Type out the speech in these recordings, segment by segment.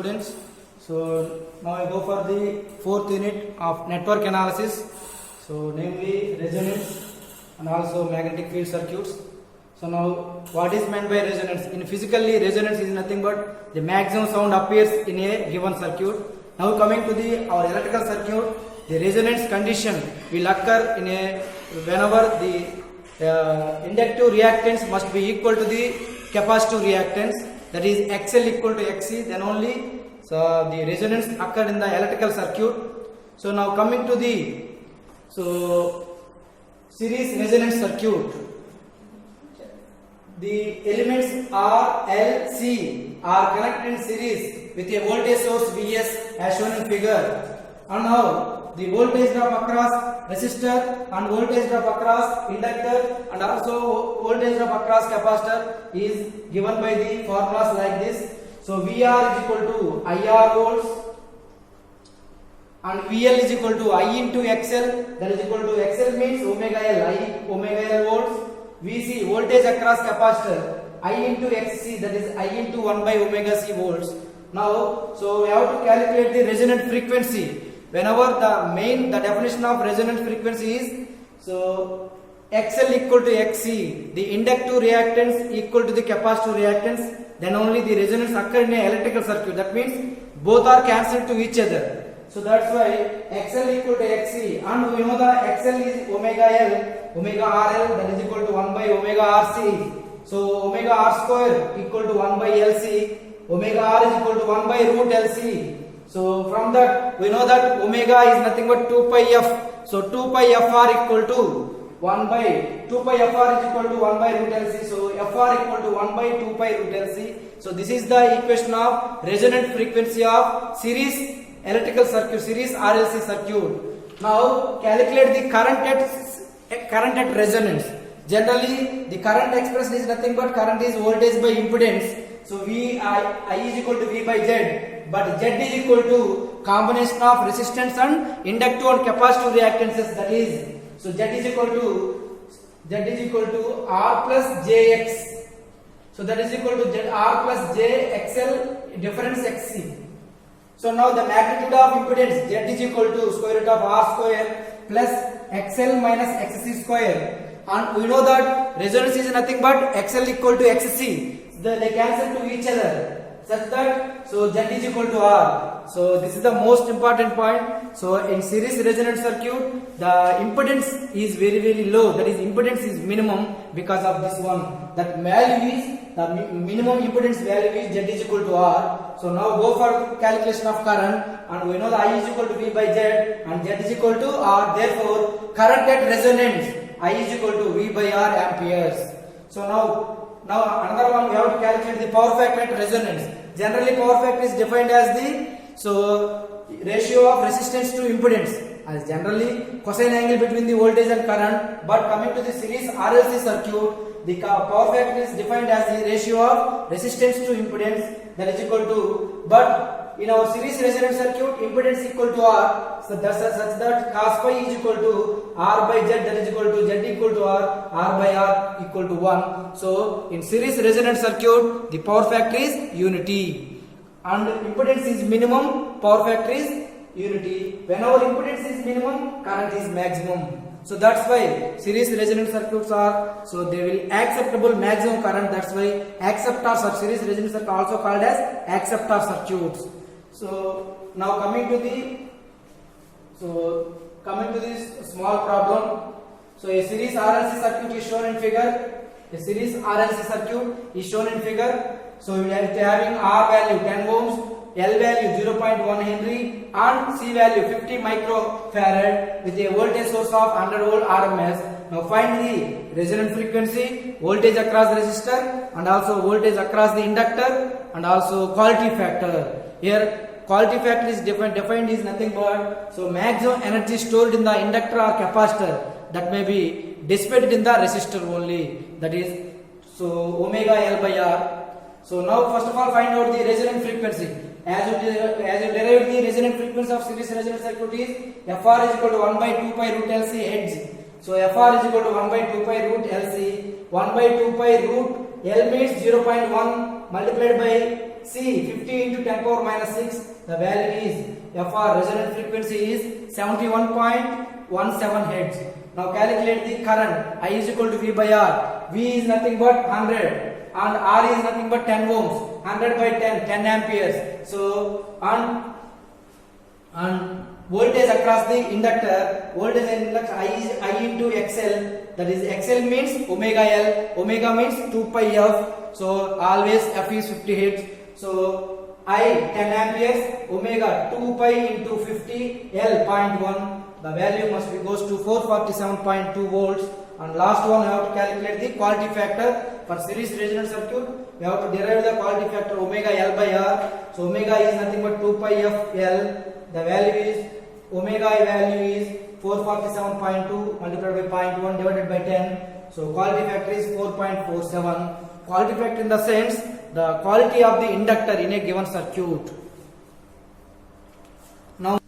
students. So now I go for the fourth unit of network analysis. So namely resonance and also magnetic field circuits. So now what is meant by resonance? In physically, resonance is nothing but the maximum sound appears in a given circuit. Now coming to the our electrical circuit, the resonance condition will occur in a whenever the inductive reactance must be equal to the capacitive reactance, that is XL equal to XC, then only the resonance occurred in the electrical circuit. So now coming to the series resonance circuit, the elements R, L, C are connected in series with a voltage source Vs as shown in figure. And now the voltage drop across resistor and voltage drop across inductor and also voltage drop across capacitor is given by the formulas like this. So VR is equal to IR volts and VL is equal to I into XL, that is equal to XL means omega L, I omega L volts. VC voltage across capacitor I into XC, that is I into 1 by omega C volts. Now so we have to calculate the resonant frequency. Whenever the definition of resonant frequency is XL equal to XC, the inductive reactance equal to the capacitive reactance, then only the resonance occur in an electrical circuit. That means both are cancelled to each other. So that's why XL equal to XC, and we know the XL is omega L, omega RL, that is equal to 1 by omega RC. So omega R square equal to 1 by LC, omega R is equal to 1 by root LC. So from that we know that omega is nothing but 2 pi f. So 2 pi fr equal to 1 by 2 pi fr is equal to 1 by root LC. So fr equal to 1 by 2 pi root LC. So this is the equation of resonant frequency of series electrical circuit, series RLC circuit. Now calculate the current at resonance. Generally the current expression is nothing but current is voltage by impedance. So I is equal to V by Z, but Z is equal to combination of resistance and inductive and capacitive reactances, that is, so Z is equal to R plus JX. So that is equal to Z R plus JXL difference XC. So now the magnitude of impedance Z is equal to square root of R square plus XL minus XC square, and we know that resonance is nothing but XL equal to XC. They cancel to each other such that Z is equal to R. So this is the most important point. So in series resonant circuit the impedance is very low, that is impedance is minimum because of this one. That value is the minimum impedance value is Z is equal to R. So now go for calculation of current, and we know the I is equal to V by Z and Z is equal to R. Therefore current at resonance I is equal to V by R amperes. So now another one we have to calculate the power factor at resonance. Generally power factor is defined as the ratio of resistance to impedance, as generally cosine angle between the voltage and current. But coming to the series RLC circuit, the power factor is defined as the ratio of resistance to impedance, that is equal to, but in our series resonant circuit impedance equal to R, so that's such that cos pi is equal to R by Z, that is equal to Z equal to R by R equal to 1. So in series resonant circuit the power factor is unity and impedance is minimum, power factor is unity. Whenever impedance is minimum, current is maximum. So that's why series resonant circuits are, so they will acceptable maximum current. That's why acceptors or series resonant circuit also called as acceptor circuits. So now coming to this small problem. So a series RLC circuit is shown in figure. A series RLC circuit is shown in figure. So we are having R value 10 ohms, L value 0.1 Henry and C value 50 microfarad with a voltage source of 100 volt RMS. Now find the resonant frequency, voltage across the resistor and also voltage across the inductor and also quality factor. Here quality factor is defined is nothing but maximum energy stored in the inductor or capacitor that may be dissipated in the resistor only, that is omega L by R. So now first of all find out the resonant frequency. As you derive the resonant frequency of series resonant circuit is Fr is equal to 1 by 2 pi root LC Hz. So Fr is equal to 1 by 2 pi root LC. 1 by 2 pi root L means 0.1 multiplied by see 50 into 10 power minus 6, the value is FR resonant frequency is 71.17 hertz. Now calculate the current. I is equal to V by R. V is nothing but 100 and R is nothing but 10 ohms. 100 by 10 amperes. So and voltage across the inductor, voltage in inductor I is I into XL, that is XL means omega L, omega means 2 pi F, so always F is 50 hertz, so I 10 amperes, omega 2 pi into 50 L 0.1, the value must be goes to 447.2 volts. And last one, we have to calculate the quality factor for series resonant circuit. We have to derive the quality factor omega L by R. So omega is nothing but 2 pi F L. The value is omega value is 447.2 multiplied by 0.1 divided by 10. So quality factor is 4.47. Quality factor in the sense the quality of the inductor in a given circuit. Now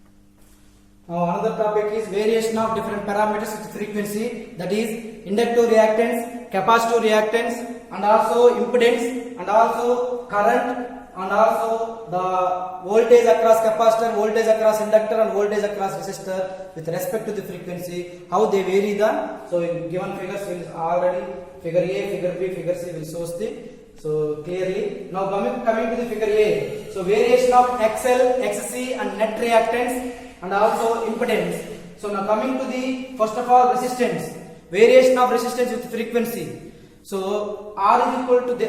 another topic is variation of different parameters with frequency, that is inductive reactance, capacitive reactance, and also impedance, and also current, and also the voltage across capacitor, voltage across inductor, and voltage across resistor with respect to the frequency, how they vary the. So in given figures will already figure A, figure B, figure C will show the. So clearly, now coming to the figure A. So variation of XL, XC, and net reactance, and also impedance. So now coming to the first of all resistance, variation of resistance with frequency. So R is equal to the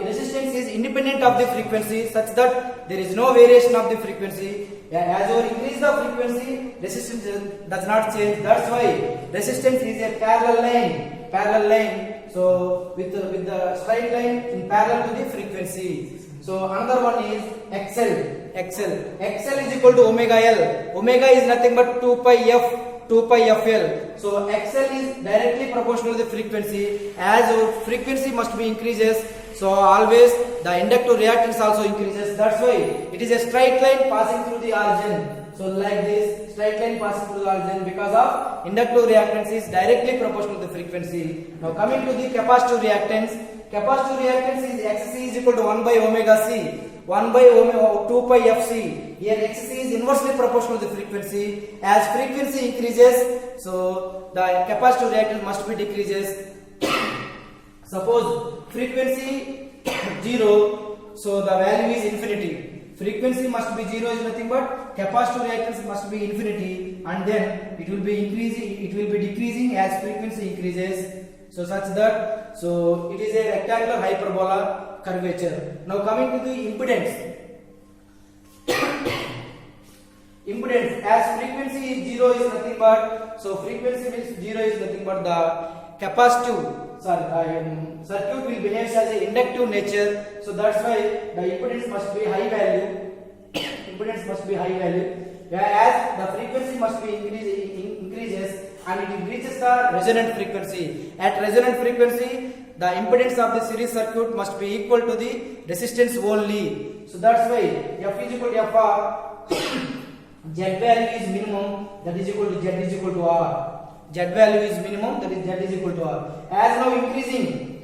resistance is independent of the frequency such that there is no variation of the frequency. As you increase the frequency, resistance does not change. That's why resistance is a parallel line. So with the straight line in parallel to the frequency. So another one is XL. XL is equal to omega L. Omega is nothing but 2 pi FL. So XL is directly proportional to the frequency. As your frequency must be increases, so always the inductive reactance also increases. That's why it is a straight line passing through the origin. So like this, straight line passing through the origin, because of inductive reactance is directly proportional to the frequency. Now coming to the capacitive reactance. Capacitive reactance is XC is equal to 1 by omega C. 1 by omega 2 pi FC. Here XC is inversely proportional to the frequency. As frequency increases, so the capacitive reactance must be decreases. Suppose frequency 0, so the value is infinity. Frequency must be 0 is nothing but capacitive reactance must be infinity, and then it will be decreasing as frequency increases. So such that, so it is a rectangular hyperbola curvature. Now coming to the impedance. Impedance, as frequency is 0 is nothing but, so frequency means 0 is nothing but the capacitive circuit will behave as a inductive nature. So that's why the impedance must be high value. Impedance must be high value, whereas the frequency must be increases and it reaches the resonant frequency. At resonant frequency, the impedance of the series circuit must be equal to the resistance only. So that's why F is equal to FR. Z value is minimum, that is equal to Z is equal to R. Z value is minimum, that is Z is equal to R. As now increasing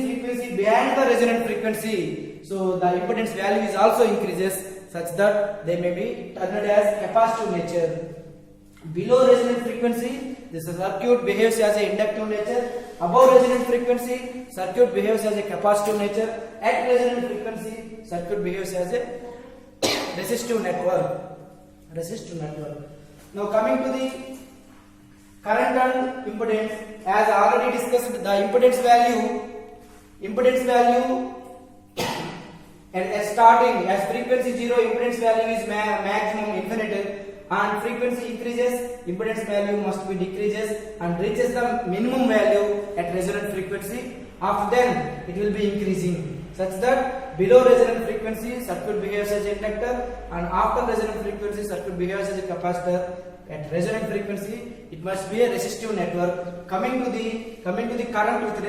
frequency beyond the resonant frequency, so the impedance value is also increases such that they may be turned as capacitive nature. Below resonant frequency, this circuit behaves as a inductive nature. Above resonant frequency, circuit behaves as a capacitive nature. At resonant frequency, circuit behaves as a resistive network. Now coming to the current and impedance, as already discussed, the impedance value and starting as frequency 0, impedance value is maximum infinite, and frequency increases, impedance value must be decreases and reaches the minimum value at resonant frequency. After then it will be increasing such that below resonant frequency circuit behaves as an inductor, and after resonant frequency circuit behaves as a capacitor. At resonant frequency it must be a resistive network. Coming to the current with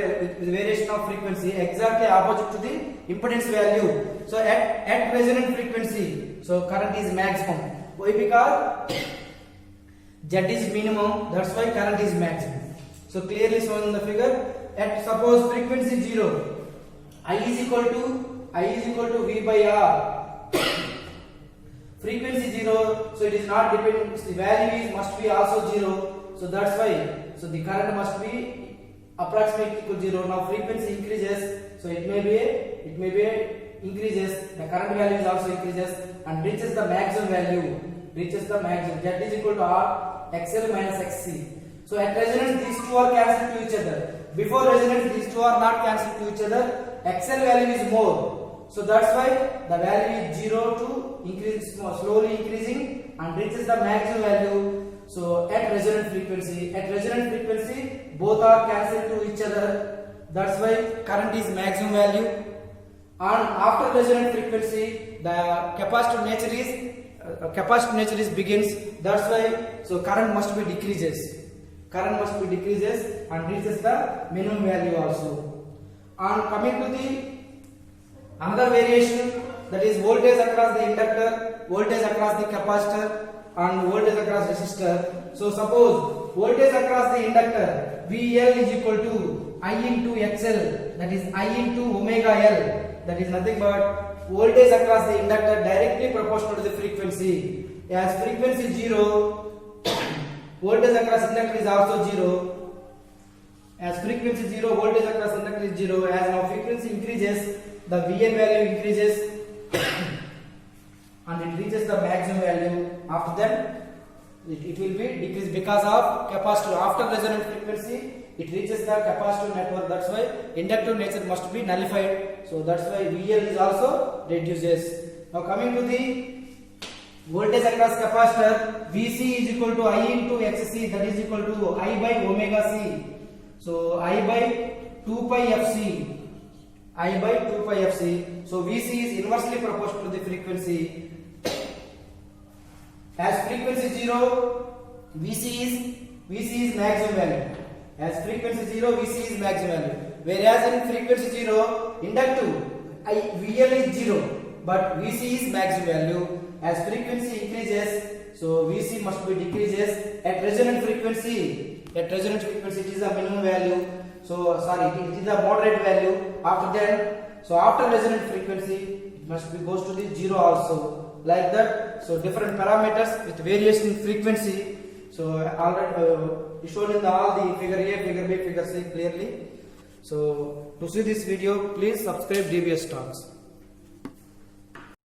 variation of frequency, exactly opposite to the impedance value. So at resonant frequency, so current is maximum. Why? Because Z is minimum, that's why current is maximum. So clearly shown in the figure. At suppose frequency 0, I is equal to I is equal to V by R. Frequency 0, so it is not dependent. The value is must be also 0. So that's why. So the current must be approximately equal to 0. Now frequency increases, so it may be increases. The current value is also increases and reaches the maximum value. Reaches the maximum. Z is equal to R XL minus XC. So at resonance, these two are cancelled to each other. Before resonance, these two are not cancelled to each other. XL value is more. So that's why the value is 0 to increase, slowly increasing and reaches the maximum value. So at resonant frequency, both are cancelled to each other. That's why current is maximum value. And after resonant frequency, the capacitive nature is begins. That's why so current must be decreases. Current must be decreases and reaches the minimum value also. And coming to the another variation, that is voltage across the inductor, voltage across the capacitor, and voltage across resistor. So suppose voltage across the inductor VL is equal to I into XL, that is I into omega L, that is nothing but voltage across the inductor directly proportional to the frequency. As frequency 0, voltage across inductor is also 0. As frequency 0, voltage across inductor is 0. As now frequency increases, the Vn value increases and it reaches the maximum value. After that, it will be decreased because of capacitor. After resonant frequency, it reaches the capacitive network. That's why inductive nature must be nullified. So that's why VL is also reduces. Now coming to the voltage across capacitor, VC is equal to I into XC, that is equal to I by omega C. So I by 2 pi FC. I by 2 pi FC. So VC is inversely proportional to the frequency. As frequency 0, VC is maximum value. As frequency 0, VC is maximum value. Whereas in frequency 0, inductive, VL is 0, but VC is maximum value. As frequency increases, so VC must be decreases. At resonant frequency, it is a minimum value. So sorry, it is a moderate value. After that, so after resonant frequency, it must be goes to the 0 also. Like that. So different parameters with variation in frequency. So already shown in all the figure A, figure B, figure C clearly. So to see this video, please subscribe DBS Talks.